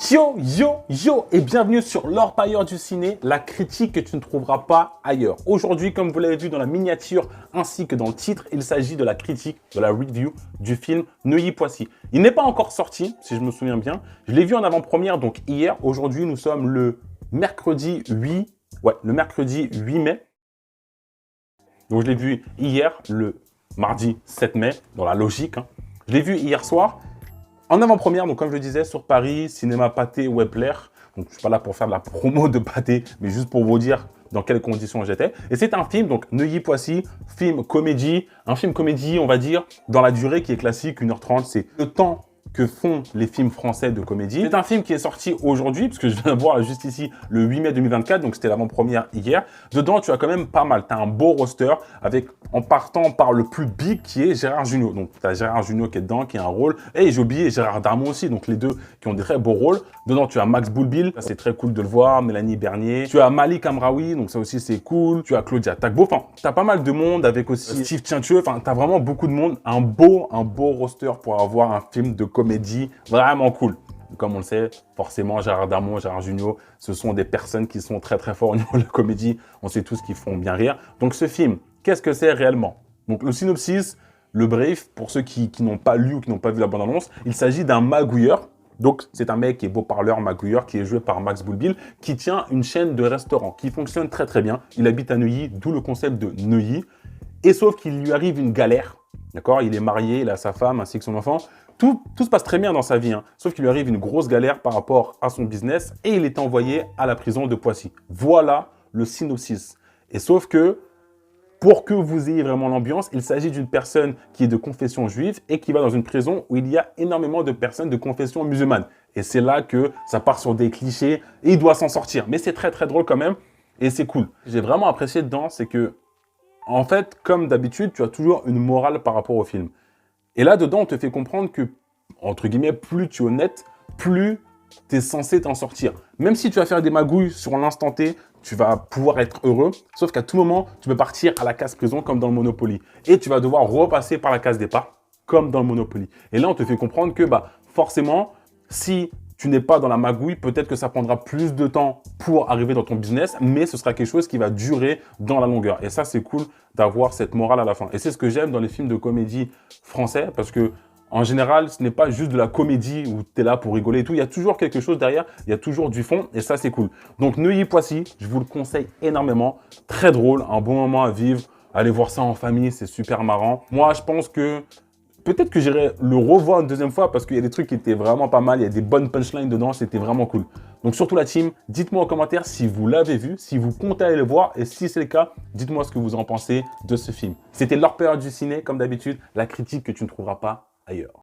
Yo et bienvenue sur l'Orpailleur du ciné, la critique que tu ne trouveras pas ailleurs. Aujourd'hui, comme vous l'avez vu dans la miniature ainsi que dans le titre, il s'agit de la critique, de la review du film Neuilly-Poissy. Il n'est pas encore sorti, si je me souviens bien. Je l'ai vu en avant-première, donc hier. Aujourd'hui, nous sommes le mercredi 8 mai. Donc je l'ai vu hier, le mardi 7 mai, dans la logique. Je l'ai vu hier soir. En avant-première, donc comme je le disais, sur Paris, cinéma Pathé Weblair. Donc je ne suis pas là pour faire de la promo de Pathé, mais juste pour vous dire dans quelles conditions j'étais. Et c'est un film, donc Neuilly-Poissy, film comédie. Un film comédie, on va dire, dans la durée qui est classique, 1h30. C'est le temps que font les films français de comédie. C'est un film qui est sorti aujourd'hui, parce que je viens de voir juste ici le 8 mai 2024, donc c'était l'avant-première hier. Dedans, tu as quand même pas mal. Tu as un beau roster, avec, en partant par le plus big qui est Gérard Jugnot. Donc tu as Gérard Jugnot qui est dedans, qui a un rôle. Et j'ai oublié Gérard Darmon aussi, donc les deux qui ont des très beaux rôles. Dedans, tu as Max Boulbil, c'est très cool de le voir, Mélanie Bernier. Tu as Malik Amraoui, donc ça aussi c'est cool. Tu as Claudia Tagbo, enfin, tu as pas mal de monde avec aussi Steve Tientieux. Enfin, tu as vraiment beaucoup de monde. Un beau roster pour avoir un film de comédie vraiment cool. Comme on le sait, forcément, Gérard Darmon, Gérard Jugnot, ce sont des personnes qui sont très forts au niveau de la comédie. On sait tous qu'ils font bien rire. Donc ce film, qu'est-ce que c'est réellement? Donc le synopsis, le brief, pour ceux qui n'ont pas lu ou qui n'ont pas vu la bande-annonce, il s'agit d'un magouilleur. Donc c'est un mec qui est beau parleur, magouilleur, qui est joué par Max Boulbil, qui tient une chaîne de restaurants qui fonctionne très bien. Il habite à Neuilly, d'où le concept de Neuilly. Et sauf qu'il lui arrive une galère. D'accord? Il est marié, il a sa femme ainsi que son enfant. Tout se passe très bien dans sa vie, sauf qu'il lui arrive une grosse galère par rapport à son business et il est envoyé à la prison de Poissy. Voilà le synopsis. Et sauf que, pour que vous ayez vraiment l'ambiance, il s'agit d'une personne qui est de confession juive et qui va dans une prison où il y a énormément de personnes de confession musulmane. Et c'est là que ça part sur des clichés et il doit s'en sortir. Mais c'est très drôle quand même et c'est cool. J'ai vraiment apprécié dedans, c'est que, en fait, comme d'habitude, tu as toujours une morale par rapport au film. Et là, dedans, on te fait comprendre que, entre guillemets, plus tu es honnête, plus tu es censé t'en sortir. Même si tu vas faire des magouilles sur l'instant T, tu vas pouvoir être heureux. Sauf qu'à tout moment, tu peux partir à la case prison comme dans le Monopoly. Et tu vas devoir repasser par la case départ comme dans le Monopoly. Et là, on te fait comprendre que forcément, si tu n'es pas dans la magouille, peut-être que ça prendra plus de temps pour arriver dans ton business, mais ce sera quelque chose qui va durer dans la longueur. Et ça, c'est cool d'avoir cette morale à la fin. Et c'est ce que j'aime dans les films de comédie français, parce que en général, ce n'est pas juste de la comédie où tu es là pour rigoler et tout. Il y a toujours quelque chose derrière, il y a toujours du fond, et ça, c'est cool. Donc, Neuilly-Poissy, je vous le conseille énormément. Très drôle, un bon moment à vivre. Allez voir ça en famille, c'est super marrant. Moi, je pense que peut-être que j'irai le revoir une deuxième fois parce qu'il y a des trucs qui étaient vraiment pas mal. Il y a des bonnes punchlines dedans, c'était vraiment cool. Donc surtout la team, dites-moi en commentaire si vous l'avez vu, si vous comptez aller le voir. Et si c'est le cas, dites-moi ce que vous en pensez de ce film. C'était l'Orpailleur du ciné, comme d'habitude, la critique que tu ne trouveras pas ailleurs.